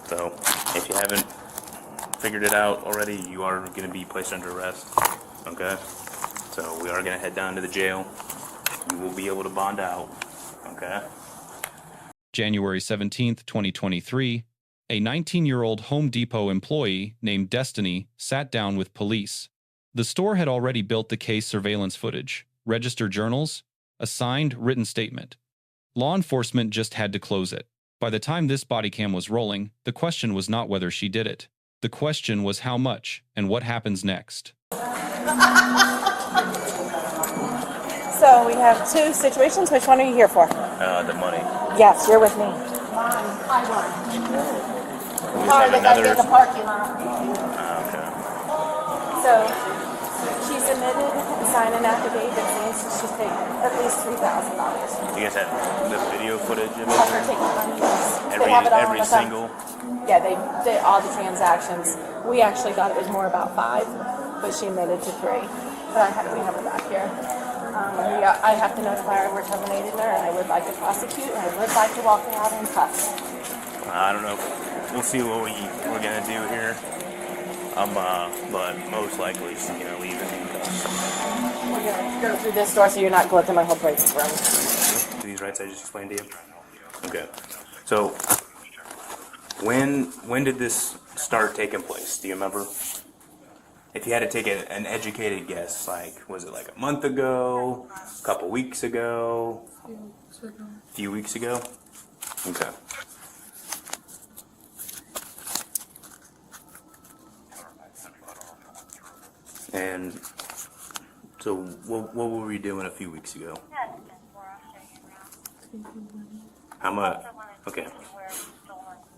So, if you haven't figured it out already, you are going to be placed under arrest. Okay? So, we are going to head down to the jail. You will be able to bond out. Okay? January 17th, 2023, a 19-year-old Home Depot employee named Destiny sat down with police. The store had already built the case surveillance footage, registered journals, a signed written statement. Law enforcement just had to close it. By the time this body cam was rolling, the question was not whether she did it. The question was how much and what happens next. So we have two situations. Which one are you here for? The money. Yes, you're with me. I Oh, they got to get in the parking lot. Okay. So she submitted and signed an affidavit saying she's taking at least $3,000. You guys had the video footage of Of her it? taking money. They have it all Every on the phone. single? Yeah, they did all the transactions. We actually thought it was more about 5, but she admitted to 3. But we have her back here. I have to notify her we're terminating her, and I would like to prosecute, and I would like to walk her out in cuffs. I don't know. We'll see what we're gonna do here. But most likely she's gonna leave in handcuffs. We're gonna go through this door so you're not going through my whole break room. These rights I just explained to you. Okay. So when did this start taking place? Do you remember? If you had to take an educated guess, like, was it like a month ago, a couple weeks ago, a few weeks ago? Okay. And so what were we doing a few weeks ago? How much? Okay.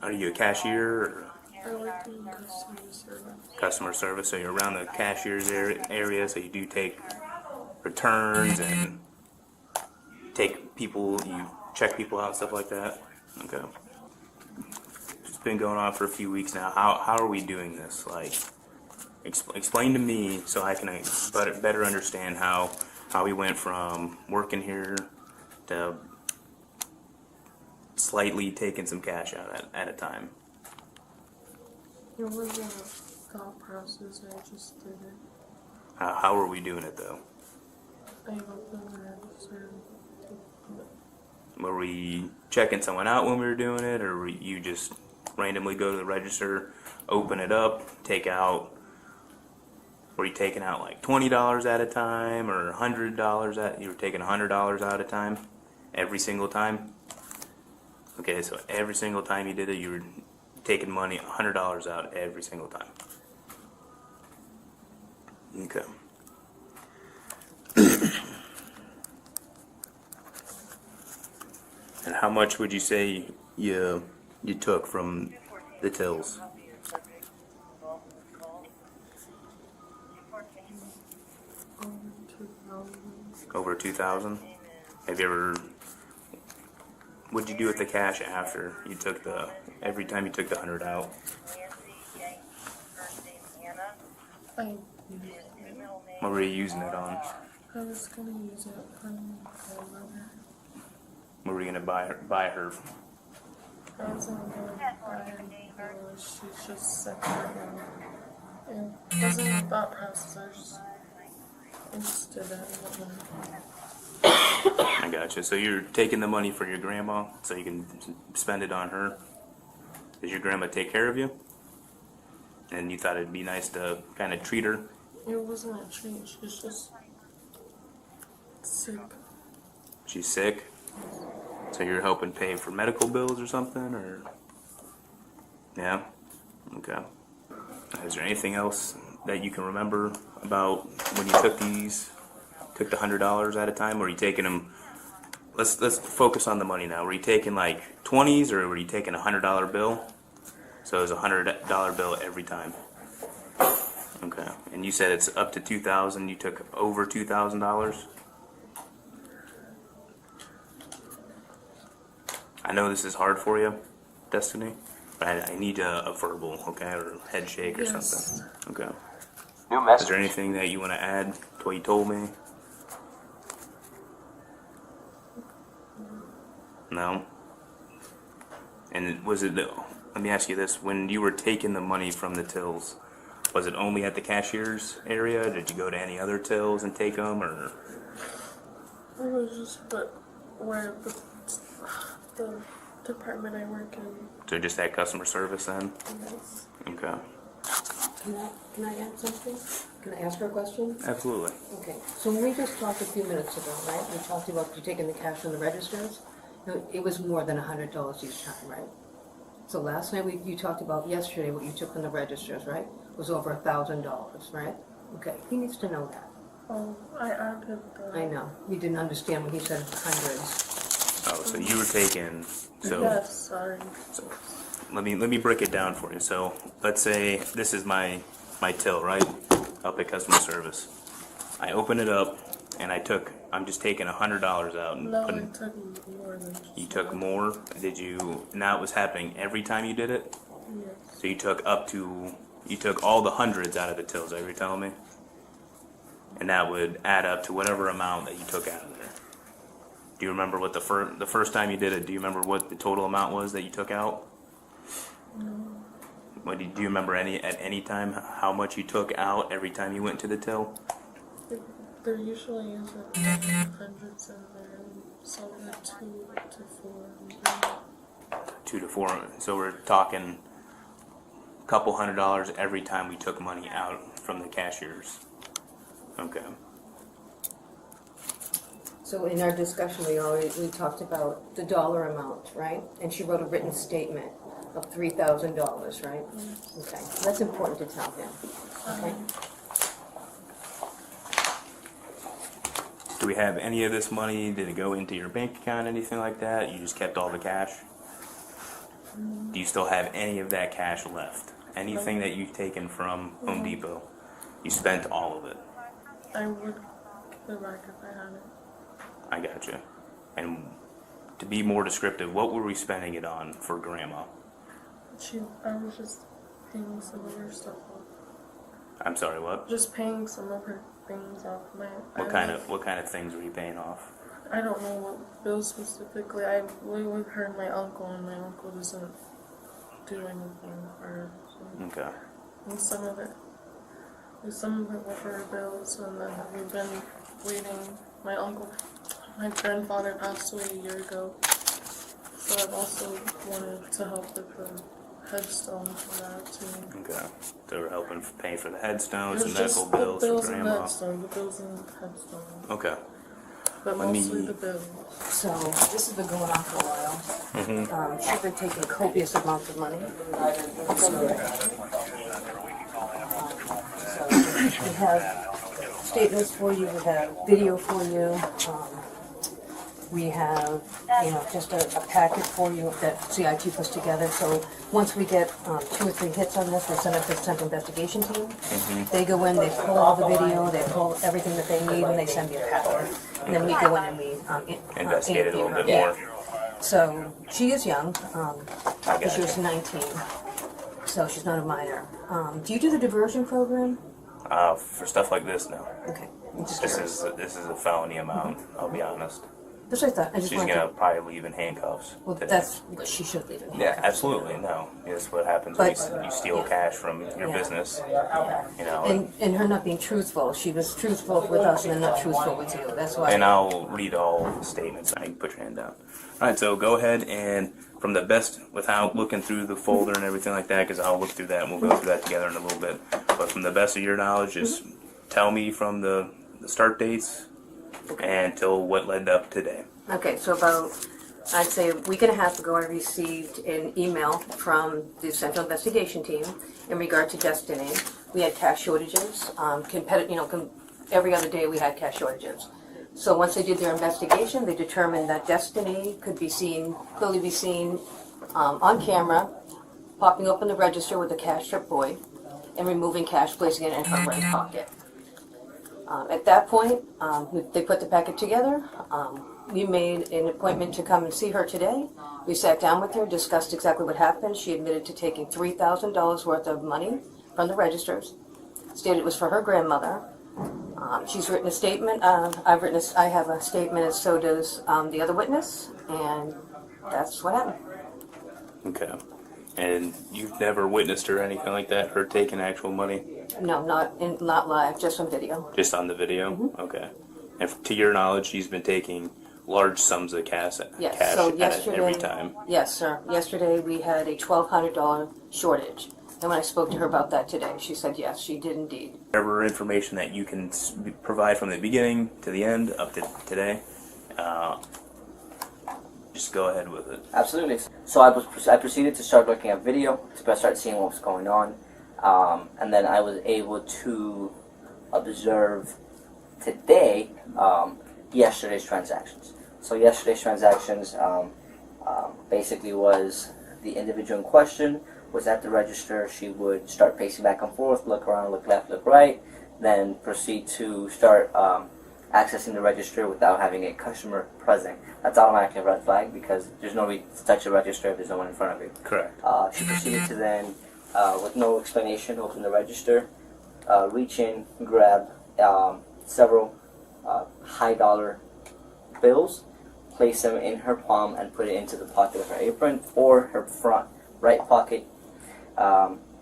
Are you a cashier or I work in customer service. customer service? So you're around the cashier's area, so you do take returns and take people, you check people out, stuff like that? Okay. It's been going on for a few weeks now. How are we doing this? Like, explain to me so I can better understand how we went from working here to slightly taking some cash out at a time. It wasn't a thought process, I just did it. How are we doing it though? I opened the register. Were we checking someone out when we were doing it, or were you just randomly go to the register, open it up, take out? Were you taking out like $20 at a time, or $100 you were taking $100 out at a time, every single time? Okay, so every single time you did it, you were taking money, $100 out every single time. Okay. And how much would you say you took from the tills? Over 2,000? Have you ever? What'd you do with the cash after you took every time you took the 100 out? I used it. What were you using it on? I was gonna use it for my brother. What were you gonna buy her? I wasn't gonna buy her, she's just separate. And it wasn't a thought process, I just did that. I gotcha. So you're taking the money for your grandma so you can spend it on her. Does your grandma take care of you? And you thought it'd be nice to kind of treat her? It wasn't a treat, she's just sick. She's sick? So you're helping pay for medical bills or something, or? Yeah? Okay. Is there anything else that you can remember about when you took the $100 at a time? Or were you taking them? Let's focus on the money now. Were you taking like 20s, or were you taking a $100 bill? So it was a $100 bill every time. Okay. And you said it's up to 2,000. You took over $2,000. I know this is hard for you, Destiny, but I need a verbal, okay, or a head shake or something. Okay. New message. Is there anything that you want to add to what you told me? No. And was it let me ask you this: when you were taking the money from the tills, was it only at the cashier's area? Did you go to any other tills and take them, or? It was just where the department I work in. So just that customer service then? Yes. Okay. Can I add something? Can I ask her a question? Absolutely. Okay, so when we just talked a few minutes ago, right, we talked about you taking the cash from the registers. No, it was more than $100 each time, right? So last night, you talked about yesterday, what you took from the registers, right? Was over $1,000, right? Okay, he needs to know that. Oh, I added the... I know, you didn't understand when he said hundreds. Oh, so you were taking, so. Yes, sorry. So let me break it down for you. So let's say this is my till, right? Up at customer service. I open it up and I'm just taking $100 out and No, I putting. took more than just You took that. more? Did you? Now it was happening every time you did it? Yes. So you took all the hundreds out of the tills, are you telling me? And that would add up to whatever amount that you took out of there. Do you remember what the first time you did it, do you remember what the total amount was that you took out? No. Do you remember at any time how much you took out every time you went to the till? There usually isn't hundreds in there, so we're 2 to 4. 2 to 4. So we're talking a couple $100 every time we took money out from the cashiers. Okay. So in our discussion, we talked about the dollar amount, right? And she wrote a written statement of $3,000, right? Okay, that's important to tell him, okay? Do we have any of this money? Did it go into your bank account, anything like that? You just kept all the cash? Do you still have any of that cash left? Anything that you've taken from Home Depot, you spent all of it? I would go back if I had it. I gotcha. And to be more descriptive, what were we spending it on for Grandma? I was just paying some of her stuff off. I'm sorry, what? Just paying some of her things off. What kind of things were you paying off? I don't know what bills specifically. I live with her and my uncle, and my uncle doesn't do anything for her. So. Okay. And some of it were for her bills, and then we've been waiting. My grandfather passed away a year ago, so I've also wanted to help with the headstone for that too. Okay. So we're helping pay for the headstones and It's just medical bills the for bills and Grandma. headstone, the bills and headstone, Okay. but Let me- mostly the bills. So this has been going on for a while. She's been taking copious amounts of money. So we have statements for you, we have video for you, we have, just a packet for you that CIT puts together. So once we get 2 or 3 hits on this, we send it to the Central Investigation Team. They go in, they pull all the video, they pull everything that they need, and they send me a packet. And then we go in and we Investigate it a little bit interview her. more. So she is young, I she was 19, so she's not a minor. Do you do the diversion program? For stuff like this, no. Okay, I'm just This curious. is a felony amount. I'll be honest. That's what I thought. I just She's wanted gonna to. probably leave in handcuffs. Well, today. that's what she should leave in Yeah, handcuffs. absolutely. No, it's what happens when But- you steal cash from your Yeah. business. You know, And her not being truthful, she was truthful with us and then not truthful with you. That's why. and I'll read all the statements. I can put your hand down. All right, so go ahead and from the best, without looking through the folder and everything like that, because I'll look through that and we'll go through that together in a little bit. But from the best of your knowledge, just tell me from the start dates until what led up today. Okay, so about, I'd say a week and a half ago, I received an email from the Central Investigation Team in regard to Destiny. We had cash shortages. Every other day we had cash shortages. So once they did their investigation, they determined that Destiny could clearly be seen on camera, popping open the register with a cash strip boy, and removing cash, placing it in her right pocket. At that point, they put the packet together. We made an appointment to come and see her today. We sat down with her, discussed exactly what happened. She admitted to taking $3,000 worth of money from the registers, stated it was for her grandmother. She's written a statement. I have a statement, and so does the other witness, and that's what happened. Okay. And you've never witnessed her or anything like that? Her taking actual money? No, not live, just on video. Just on the video? Okay. And to your knowledge, she's been taking large sums of cash, Yes. cash So at yesterday, every time. yes, sir. Yesterday we had a $1,200 shortage, and when I spoke to her about that today, she said yes, she did indeed. Whatever information that you can provide from the beginning to the end up to today, just go ahead with it. Absolutely. So I proceeded to start looking at video to start seeing what was going on, and then I was able to observe today yesterday's transactions. So yesterday's transactions basically was the individual in question was at the register. She would start pacing back and forth, look around, look left, look right, then proceed to start accessing the register without having a customer present. That's automatically a red flag because there's no reason to touch the register if there's no one in front of you. Correct. She proceeded to then, with no explanation, open the register, reach in, grab several high dollar bills, place them in her palm and put it into the pocket of her apron or her front right pocket.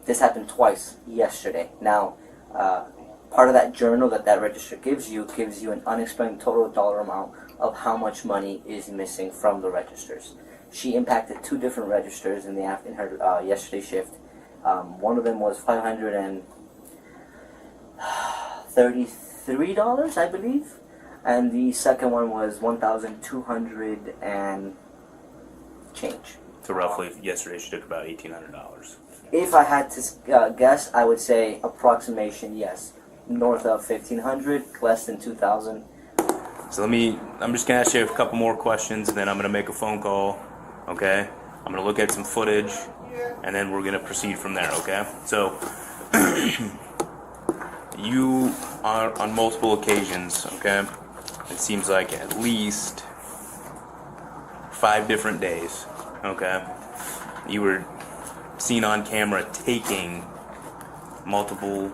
This happened twice yesterday. Now, part of that journal that register gives you an unexplained total dollar amount of how much money is missing from the registers. She impacted two different registers in her yesterday shift. One of them was $533, I believe, and the second one was $1,200 and change. So roughly, yesterday she took about $1,800. If I had to guess, I would say approximation, yes, north of 1,500, less than 2,000. So I'm just gonna ask you a couple more questions, and then I'm gonna make a phone call, okay? I'm gonna look at some footage, and then we're gonna proceed from there, okay? So, you are on multiple occasions, okay? It seems like at least 5 different days, okay? You were seen on camera taking multiple,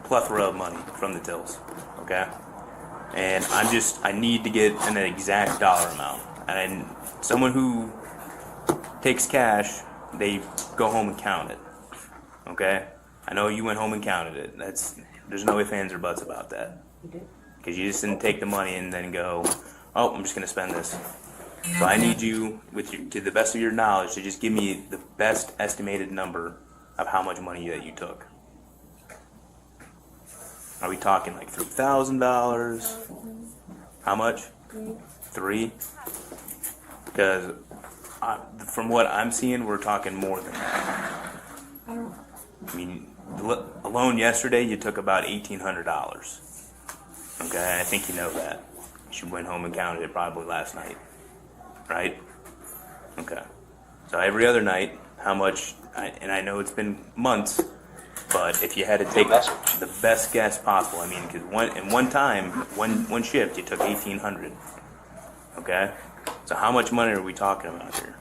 plethora of money from the tills, okay? And I need to get an exact dollar amount. And someone who takes cash, they go home and count it, okay? I know you went home and counted it. There's no ifs, ands, or buts about that. Because you just didn't take the money and then go, oh, I'm just going to spend this. So I need you, to the best of your knowledge, to just give me the best estimated number of how much money that you took. Are we talking like $3,000? How much? 3? Because from what I'm seeing, we're talking more than that. I mean, alone yesterday, you took about $1,800. Okay, I think you know that. You went home and counted it probably last night, right? Okay. So every other night, how much? And I know it's been months, but if you had to take the best guess possible, I mean, because one shift, you took $1,800. Okay. So how much money are we talking about here?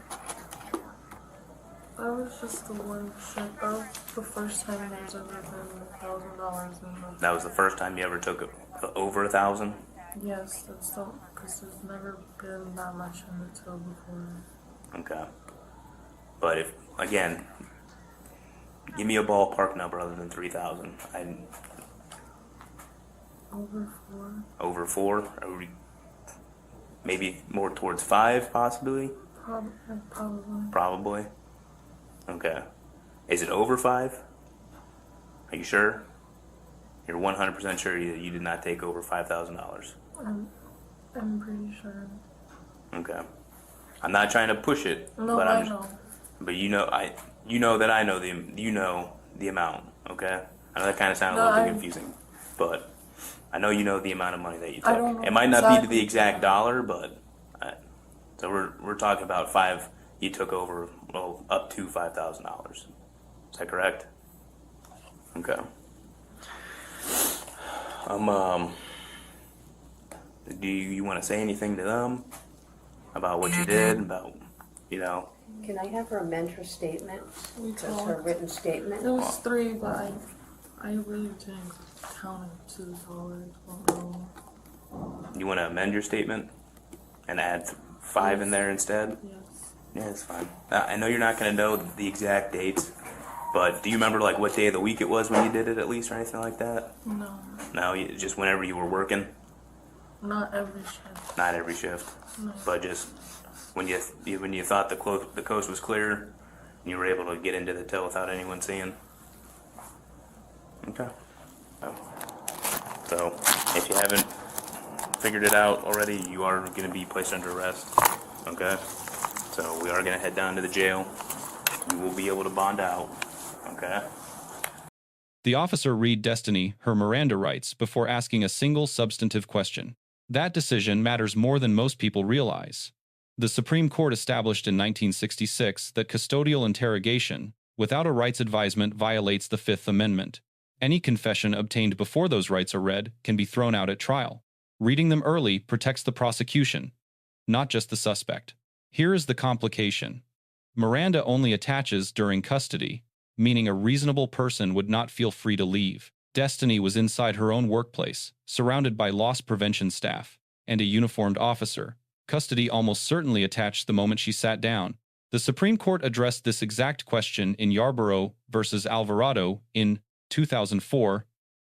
That was just the one shift. That was the first time there's ever been $1,000 in the. That was the first time you ever took over 1,000. Yes, that's the because there's never been that much in the till before. Okay. But if again, give me a ballpark number other than 3,000. Over 4. Over 4? Are we maybe more towards 5, possibly? Probably. Probably. Okay. Is it over 5? Are you sure? You're 100% sure that you did not take over $5,000? I'm pretty sure. Okay. I'm not trying to push it, No, but I know. But you know that I know the amount. Okay. I know that kind of sounded a little bit confusing, but I know you know the amount of money that you took. I don't know It might not be to the exactly. exact dollar, but so we're talking about 5. You took over up to $5,000. Is that correct? Okay. Do you want to say anything to them about what you did? About Can I have her amend her statement? We That's her talked. written statement. It was 3, but I really didn't count it to the dollars. You want to amend your statement and add 5 in there instead? Yes. Yeah, it's fine. I know you're not going to know the exact dates, but do you remember like what day of the week it was when you did it at least or anything like that? No, No, just whenever you were working? not every shift. Not every shift, but just when you thought the coast was clear and you were able to get into the till without anyone seeing. Okay. So if you haven't figured it out already, you are going to be placed under arrest. Okay. So we are going to head down to the jail. You will be able to bond out. Okay. The officer read Destiny her Miranda rights before asking a single substantive question. That decision matters more than most people realize. The Supreme Court established in 1966 that custodial interrogation, without a rights advisement, violates the Fifth Amendment. Any confession obtained before those rights are read can be thrown out at trial. Reading them early protects the prosecution, not just the suspect. Here is the complication. Miranda only attaches during custody, meaning a reasonable person would not feel free to leave. Destiny was inside her own workplace, surrounded by loss prevention staff and a uniformed officer. Custody almost certainly attached the moment she sat down. The Supreme Court addressed this exact question in Yarborough versus Alvarado in 2004,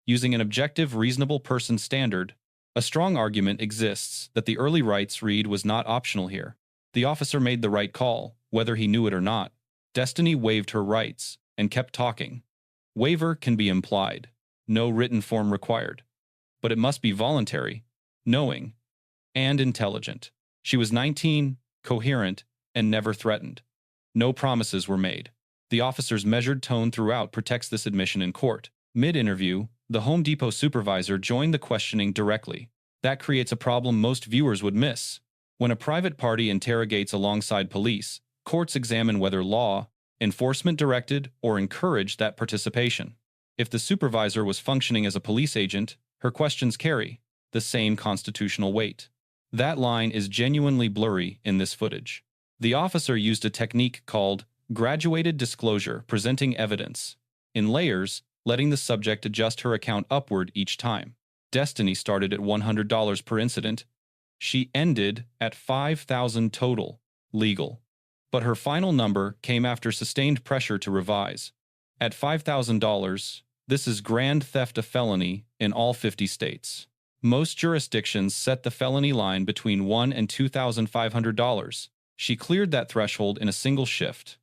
using an objective reasonable person standard. A strong argument exists that the early rights read was not optional here. The officer made the right call, whether he knew it or not. Destiny waived her rights and kept talking. Waiver can be implied, no written form required, but it must be voluntary, knowing, and intelligent. She was 19, coherent, and never threatened. No promises were made. The officer's measured tone throughout protects this admission in court. Mid-interview, the Home Depot supervisor joined the questioning directly. That creates a problem most viewers would miss. When a private party interrogates alongside police, courts examine whether law, enforcement directed, or encouraged that participation. If the supervisor was functioning as a police agent, her questions carry the same constitutional weight. That line is genuinely blurry in this footage. The officer used a technique called graduated disclosure, presenting evidence in layers, letting the subject adjust her account upward each time. Destiny started at $100 per incident. She ended at $5,000 total, legal. But her final number came after sustained pressure to revise. At $5,000, this is grand theft a felony in all 50 states. Most jurisdictions set the felony line between $1,000 and $2,500. She cleared that threshold in a single shift.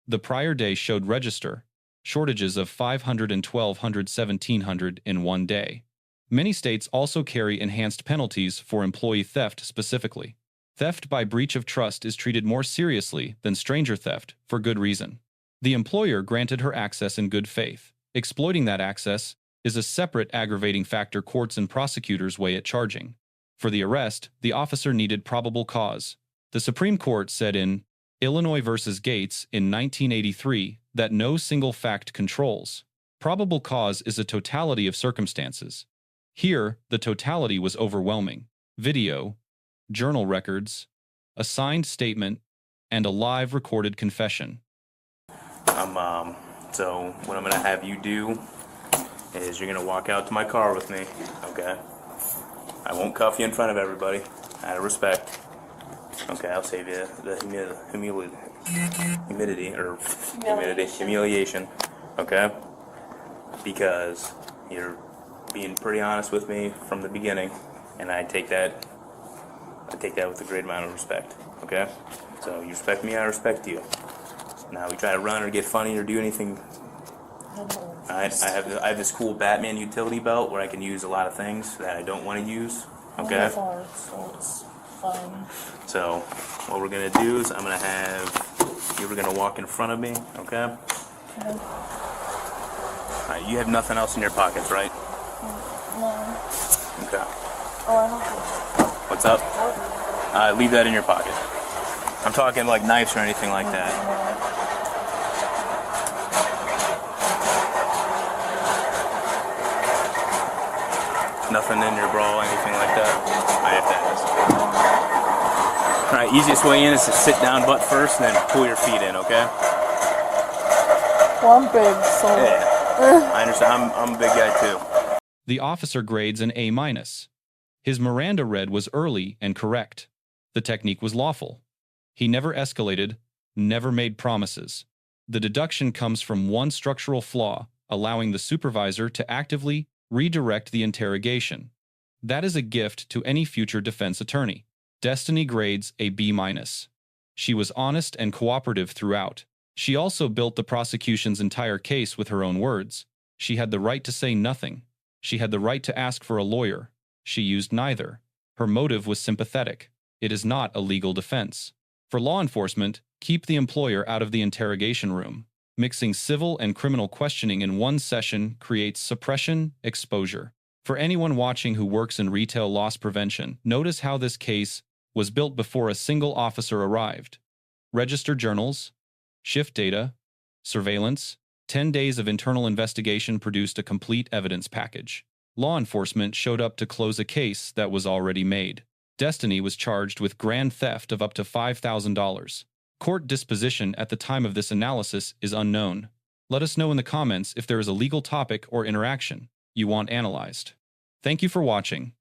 The prior day showed register shortages of 500 and 1,200, 1,700 in one day. Many states also carry enhanced penalties for employee theft specifically. Theft by breach of trust is treated more seriously than stranger theft for good reason. The employer granted her access in good faith. Exploiting that access is a separate aggravating factor courts and prosecutors weigh at charging. For the arrest, the officer needed probable cause. The Supreme Court said in Illinois versus Gates in 1983 that no single fact controls. Probable cause is a totality of circumstances. Here, the totality was overwhelming. Video, journal records, a signed statement, and a live recorded confession. So what I'm gonna have you do is you're gonna walk out to my car with me, okay? I won't cuff you in front of everybody, out of respect. Okay, I'll save you the humiliation, okay? Because you're being pretty honest with me from the beginning, and I take that with a great amount of respect, okay? So you respect me, I respect you. Now we try to run or get funny or do anything. I have this cool Batman utility belt where I can use a lot of things that I don't want to use, okay? So it's fine. So what we're gonna do is I'm gonna have you were gonna walk in front of me, okay? Okay. Alright, you have nothing else in your pockets, right? No. Okay. Oh, I don't. What's up? Leave that in your pocket. I'm talking like knives or anything like that. Nothing in your bra, anything like that? I have to ask. Alright, easiest way in is to sit down butt first and then pull your feet in, okay? Well, I'm big, so. Yeah. I understand. I'm a big guy too. The officer grades an A-. His Miranda read was early and correct. The technique was lawful. He never escalated, never made promises. The deduction comes from one structural flaw, allowing the supervisor to actively redirect the interrogation. That is a gift to any future defense attorney. Destiny grades a B-. She was honest and cooperative throughout. She also built the prosecution's entire case with her own words. She had the right to say nothing. She had the right to ask for a lawyer. She used neither. Her motive was sympathetic. It is not a legal defense. For law enforcement, keep the employer out of the interrogation room. Mixing civil and criminal questioning in one session creates suppression, exposure. For anyone watching who works in retail loss prevention, notice how this case was built before a single officer arrived. Registered journals, shift data, surveillance, 10 days of internal investigation produced a complete evidence package. Law enforcement showed up to close a case that was already made. Destiny was charged with grand theft of up to $5,000. Court disposition at the time of this analysis is unknown. Let us know in the comments if there is a legal topic or interaction you want analyzed. Thank you for watching.